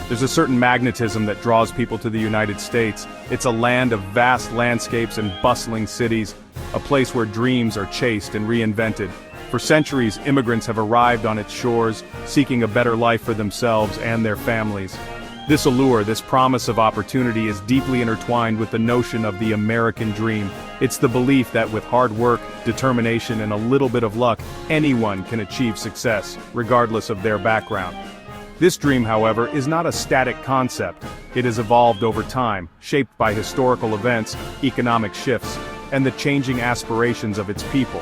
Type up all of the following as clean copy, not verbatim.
There's a certain magnetism that draws people to the United States. It's a land of vast landscapes and bustling cities, a place where dreams are chased and reinvented. For centuries, immigrants have arrived on its shores, seeking a better life for themselves and their families. This allure, this promise of opportunity is deeply intertwined with the notion of the American dream. It's the belief that with hard work, determination, and a little bit of luck, anyone can achieve success, regardless of their background. This dream, however, is not a static concept. It has evolved over time, shaped by historical events, economic shifts, and the changing aspirations of its people.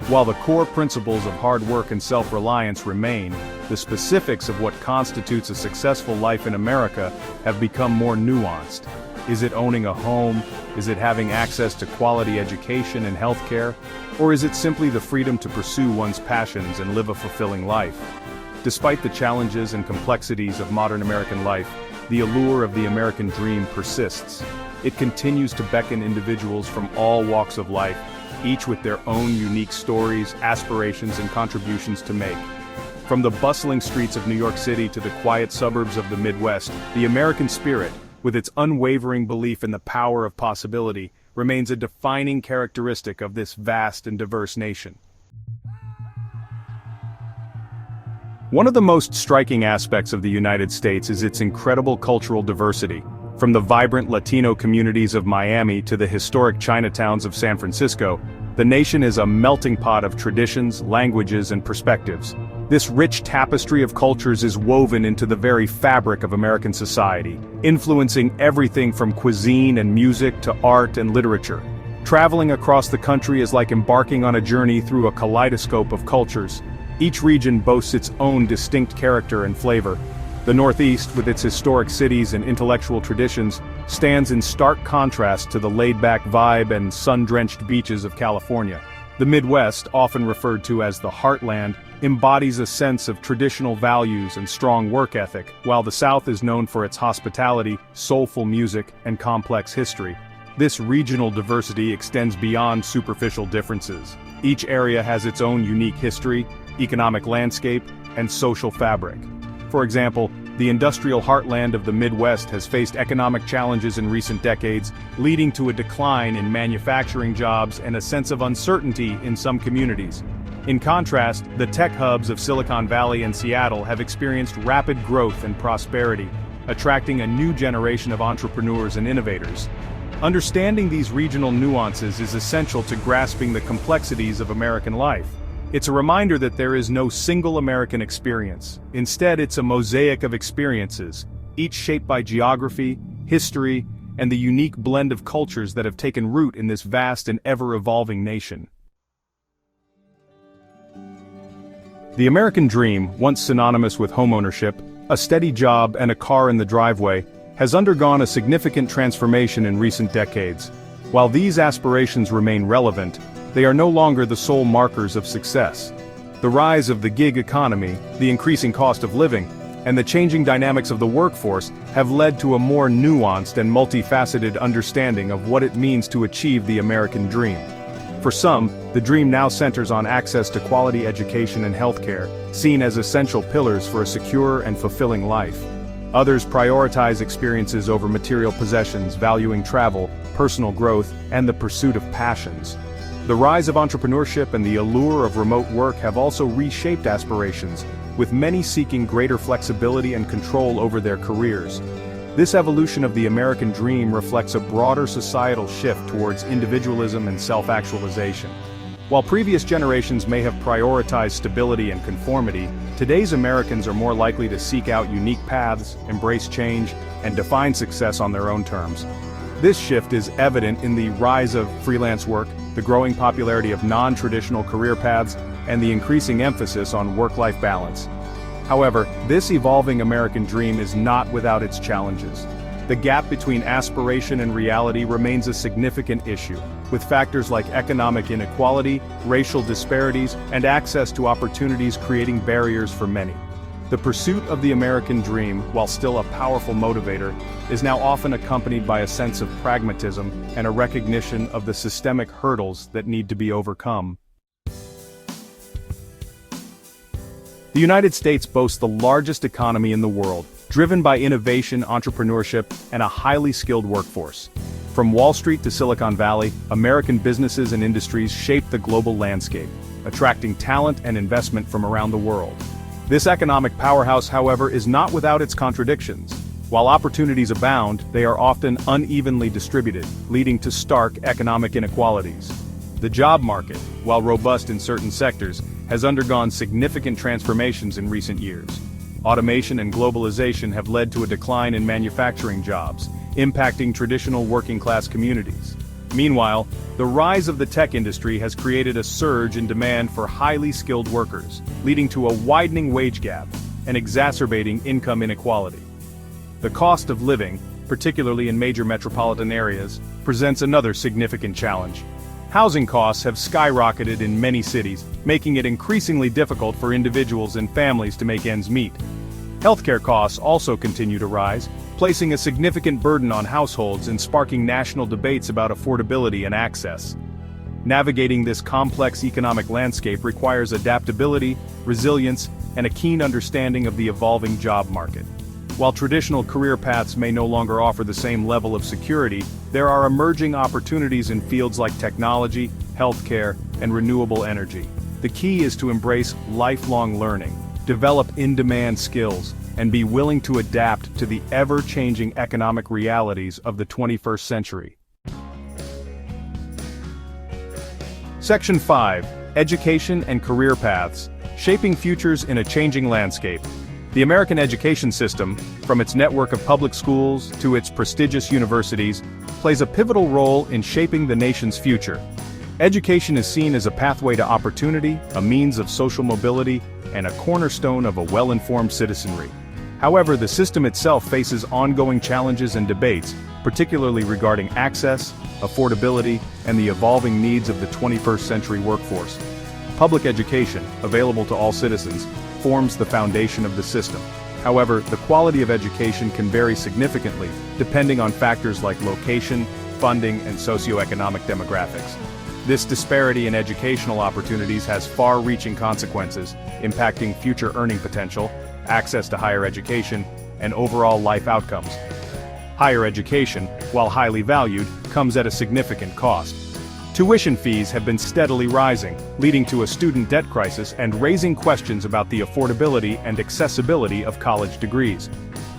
While the core principles of hard work and self-reliance remain, the specifics of what constitutes a successful life in America have become more nuanced. Is it owning a home? Is it having access to quality education and healthcare? Or is it simply the freedom to pursue one's passions and live a fulfilling life? Despite the challenges and complexities of modern American life, the allure of the American dream persists. It continues to beckon individuals from all walks of life, each with their own unique stories, aspirations, and contributions to make. From the bustling streets of New York City to the quiet suburbs of the Midwest, the American spirit, with its unwavering belief in the power of possibility, remains a defining characteristic of this vast and diverse nation. One of the most striking aspects of the United States is its incredible cultural diversity. From the vibrant Latino communities of Miami to the historic Chinatowns of San Francisco, the nation is a melting pot of traditions, languages, and perspectives. This rich tapestry of cultures is woven into the very fabric of American society, influencing everything from cuisine and music to art and literature. Traveling across the country is like embarking on a journey through a kaleidoscope of cultures. Each region boasts its own distinct character and flavor. The Northeast, with its historic cities and intellectual traditions, stands in stark contrast to the laid-back vibe and sun-drenched beaches of California. The Midwest, often referred to as the Heartland, embodies a sense of traditional values and strong work ethic, while the South is known for its hospitality, soulful music, and complex history. This regional diversity extends beyond superficial differences. Each area has its own unique history, economic landscape, and social fabric. For example, the industrial heartland of the Midwest has faced economic challenges in recent decades, leading to a decline in manufacturing jobs and a sense of uncertainty in some communities. In contrast, the tech hubs of Silicon Valley and Seattle have experienced rapid growth and prosperity, attracting a new generation of entrepreneurs and innovators. Understanding these regional nuances is essential to grasping the complexities of American life. It's a reminder that there is no single American experience. Instead, it's a mosaic of experiences, each shaped by geography, history, and the unique blend of cultures that have taken root in this vast and ever-evolving nation. The American dream, once synonymous with homeownership, a steady job, and a car in the driveway, has undergone a significant transformation in recent decades. While these aspirations remain relevant, they are no longer the sole markers of success. The rise of the gig economy, the increasing cost of living, and the changing dynamics of the workforce have led to a more nuanced and multifaceted understanding of what it means to achieve the American dream. For some, the dream now centers on access to quality education and healthcare, seen as essential pillars for a secure and fulfilling life. Others prioritize experiences over material possessions, valuing travel, personal growth, and the pursuit of passions. The rise of entrepreneurship and the allure of remote work have also reshaped aspirations, with many seeking greater flexibility and control over their careers. This evolution of the American dream reflects a broader societal shift towards individualism and self-actualization. While previous generations may have prioritized stability and conformity, today's Americans are more likely to seek out unique paths, embrace change, and define success on their own terms. This shift is evident in the rise of freelance work, the growing popularity of non-traditional career paths, and the increasing emphasis on work-life balance. However, this evolving American dream is not without its challenges. The gap between aspiration and reality remains a significant issue, with factors like economic inequality, racial disparities, and access to opportunities creating barriers for many. The pursuit of the American dream, while still a powerful motivator, is now often accompanied by a sense of pragmatism and a recognition of the systemic hurdles that need to be overcome. The United States boasts the largest economy in the world, driven by innovation, entrepreneurship, and a highly skilled workforce. From Wall Street to Silicon Valley, American businesses and industries shape the global landscape, attracting talent and investment from around the world. This economic powerhouse, however, is not without its contradictions. While opportunities abound, they are often unevenly distributed, leading to stark economic inequalities. The job market, while robust in certain sectors, has undergone significant transformations in recent years. Automation and globalization have led to a decline in manufacturing jobs, impacting traditional working-class communities. Meanwhile, the rise of the tech industry has created a surge in demand for highly skilled workers, leading to a widening wage gap and exacerbating income inequality. The cost of living, particularly in major metropolitan areas, presents another significant challenge. Housing costs have skyrocketed in many cities, making it increasingly difficult for individuals and families to make ends meet. Healthcare costs also continue to rise, placing a significant burden on households and sparking national debates about affordability and access. Navigating this complex economic landscape requires adaptability, resilience, and a keen understanding of the evolving job market. While traditional career paths may no longer offer the same level of security, there are emerging opportunities in fields like technology, healthcare, and renewable energy. The key is to embrace lifelong learning, develop in-demand skills, and be willing to adapt to the ever-changing economic realities of the 21st century. Section 5. Education and Career Paths, Shaping Futures in a Changing Landscape. The American education system, from its network of public schools to its prestigious universities, plays a pivotal role in shaping the nation's future. Education is seen as a pathway to opportunity, a means of social mobility, and a cornerstone of a well-informed citizenry. However, the system itself faces ongoing challenges and debates, particularly regarding access, affordability, and the evolving needs of the 21st century workforce. Public education, available to all citizens, forms the foundation of the system. However, the quality of education can vary significantly, depending on factors like location, funding, and socioeconomic demographics. This disparity in educational opportunities has far-reaching consequences, impacting future earning potential, access to higher education, and overall life outcomes. Higher education, while highly valued, comes at a significant cost. Tuition fees have been steadily rising, leading to a student debt crisis and raising questions about the affordability and accessibility of college degrees.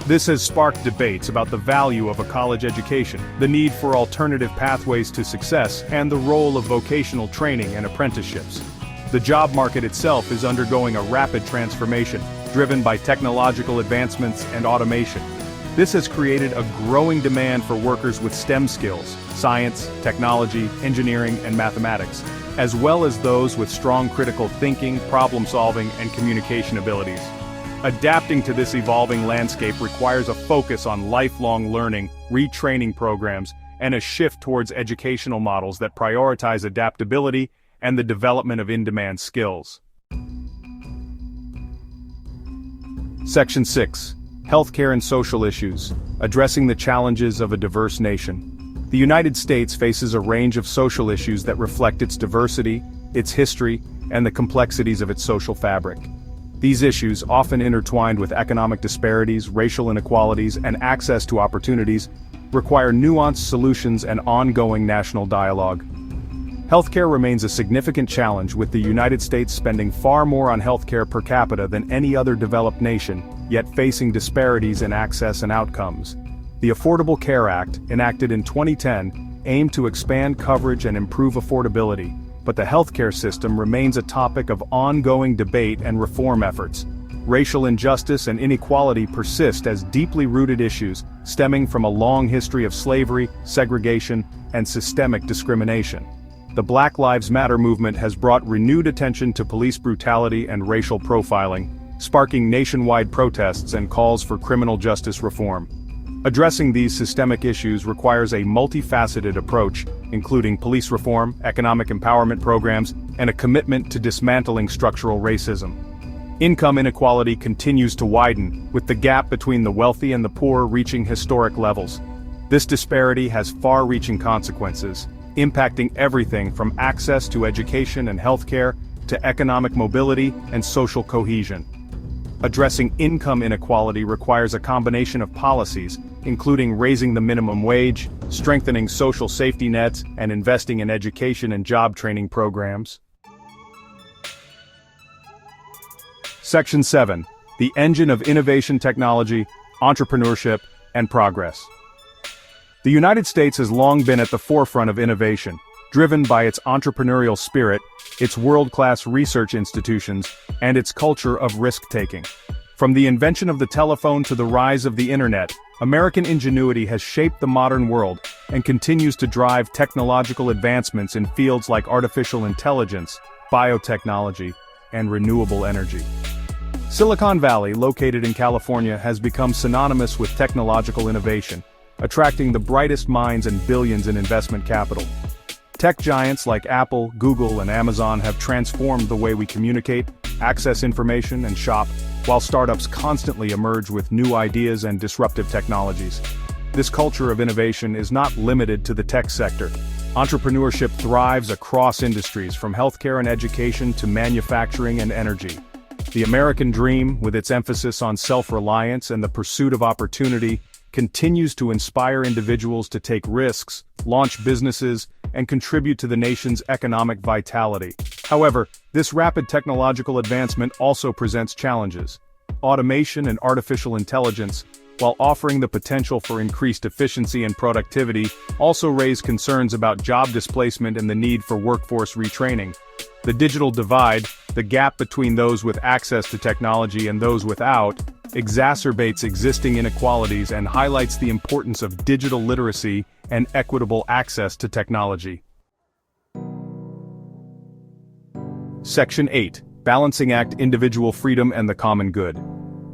This has sparked debates about the value of a college education, the need for alternative pathways to success, and the role of vocational training and apprenticeships. The job market itself is undergoing a rapid transformation, driven by technological advancements and automation. This has created a growing demand for workers with STEM skills, science, technology, engineering, and mathematics, as well as those with strong critical thinking, problem-solving, and communication abilities. Adapting to this evolving landscape requires a focus on lifelong learning, retraining programs, and a shift towards educational models that prioritize adaptability and the development of in-demand skills. Section 6. Healthcare and Social Issues, Addressing the Challenges of a Diverse Nation. The United States faces a range of social issues that reflect its diversity, its history, and the complexities of its social fabric. These issues, often intertwined with economic disparities, racial inequalities, and access to opportunities, require nuanced solutions and ongoing national dialogue. Healthcare remains a significant challenge, with the United States spending far more on healthcare per capita than any other developed nation, yet facing disparities in access and outcomes. The Affordable Care Act, enacted in 2010, aimed to expand coverage and improve affordability, but the healthcare system remains a topic of ongoing debate and reform efforts. Racial injustice and inequality persist as deeply rooted issues, stemming from a long history of slavery, segregation, and systemic discrimination. The Black Lives Matter movement has brought renewed attention to police brutality and racial profiling, sparking nationwide protests and calls for criminal justice reform. Addressing these systemic issues requires a multifaceted approach, including police reform, economic empowerment programs, and a commitment to dismantling structural racism. Income inequality continues to widen, with the gap between the wealthy and the poor reaching historic levels. This disparity has far-reaching consequences, impacting everything from access to education and healthcare to economic mobility and social cohesion. Addressing income inequality requires a combination of policies, including raising the minimum wage, strengthening social safety nets, and investing in education and job training programs. Section 7. The engine of innovation, technology, entrepreneurship, and progress. The United States has long been at the forefront of innovation, driven by its entrepreneurial spirit, its world-class research institutions, and its culture of risk-taking. From the invention of the telephone to the rise of the internet, American ingenuity has shaped the modern world and continues to drive technological advancements in fields like artificial intelligence, biotechnology, and renewable energy. Silicon Valley, located in California, has become synonymous with technological innovation, attracting the brightest minds and billions in investment capital. Tech giants like Apple, Google, and Amazon have transformed the way we communicate, access information, and shop, while startups constantly emerge with new ideas and disruptive technologies. This culture of innovation is not limited to the tech sector. Entrepreneurship thrives across industries, from healthcare and education to manufacturing and energy. The American dream, with its emphasis on self-reliance and the pursuit of opportunity, continues to inspire individuals to take risks, launch businesses, and contribute to the nation's economic vitality. However, this rapid technological advancement also presents challenges. Automation and artificial intelligence, while offering the potential for increased efficiency and productivity, also raise concerns about job displacement and the need for workforce retraining. The digital divide, the gap between those with access to technology and those without, exacerbates existing inequalities and highlights the importance of digital literacy and equitable access to technology. Section 8. Balancing act: individual freedom and the common good.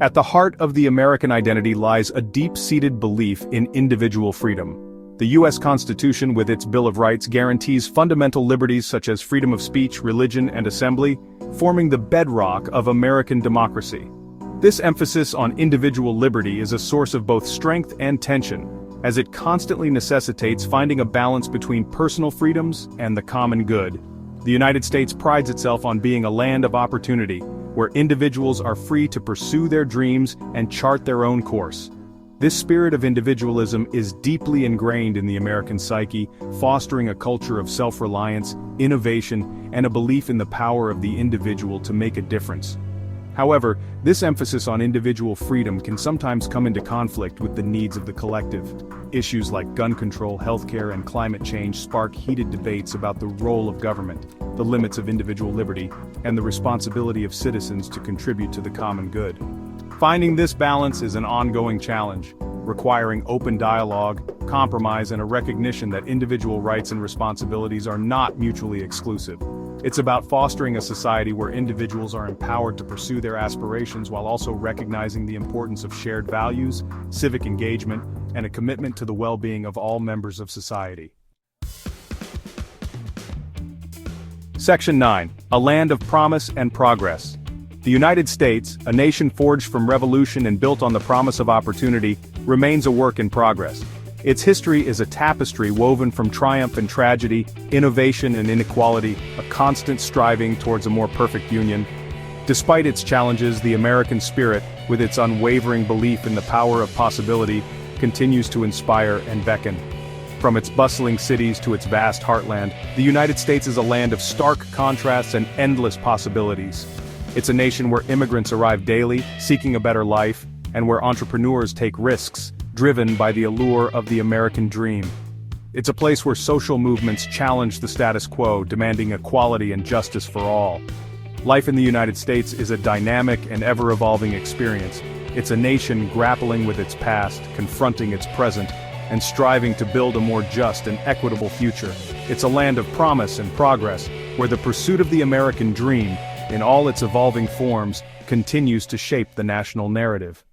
At the heart of the American identity lies a deep-seated belief in individual freedom. The U.S. Constitution, with its Bill of Rights, guarantees fundamental liberties such as freedom of speech, religion, and assembly, forming the bedrock of American democracy. This emphasis on individual liberty is a source of both strength and tension, as it constantly necessitates finding a balance between personal freedoms and the common good. The United States prides itself on being a land of opportunity, where individuals are free to pursue their dreams and chart their own course. This spirit of individualism is deeply ingrained in the American psyche, fostering a culture of self-reliance, innovation, and a belief in the power of the individual to make a difference. However, this emphasis on individual freedom can sometimes come into conflict with the needs of the collective. Issues like gun control, healthcare, and climate change spark heated debates about the role of government, the limits of individual liberty, and the responsibility of citizens to contribute to the common good. Finding this balance is an ongoing challenge, requiring open dialogue, compromise, and a recognition that individual rights and responsibilities are not mutually exclusive. It's about fostering a society where individuals are empowered to pursue their aspirations while also recognizing the importance of shared values, civic engagement, and a commitment to the well-being of all members of society. Section 9. A land of promise and progress. The United States, a nation forged from revolution and built on the promise of opportunity, remains a work in progress. Its history is a tapestry woven from triumph and tragedy, innovation and inequality, a constant striving towards a more perfect union. Despite its challenges, the American spirit, with its unwavering belief in the power of possibility, continues to inspire and beckon. From its bustling cities to its vast heartland, the United States is a land of stark contrasts and endless possibilities. It's a nation where immigrants arrive daily, seeking a better life, and where entrepreneurs take risks, driven by the allure of the American dream. It's a place where social movements challenge the status quo, demanding equality and justice for all. Life in the United States is a dynamic and ever-evolving experience. It's a nation grappling with its past, confronting its present, and striving to build a more just and equitable future. It's a land of promise and progress, where the pursuit of the American dream, in all its evolving forms, continues to shape the national narrative.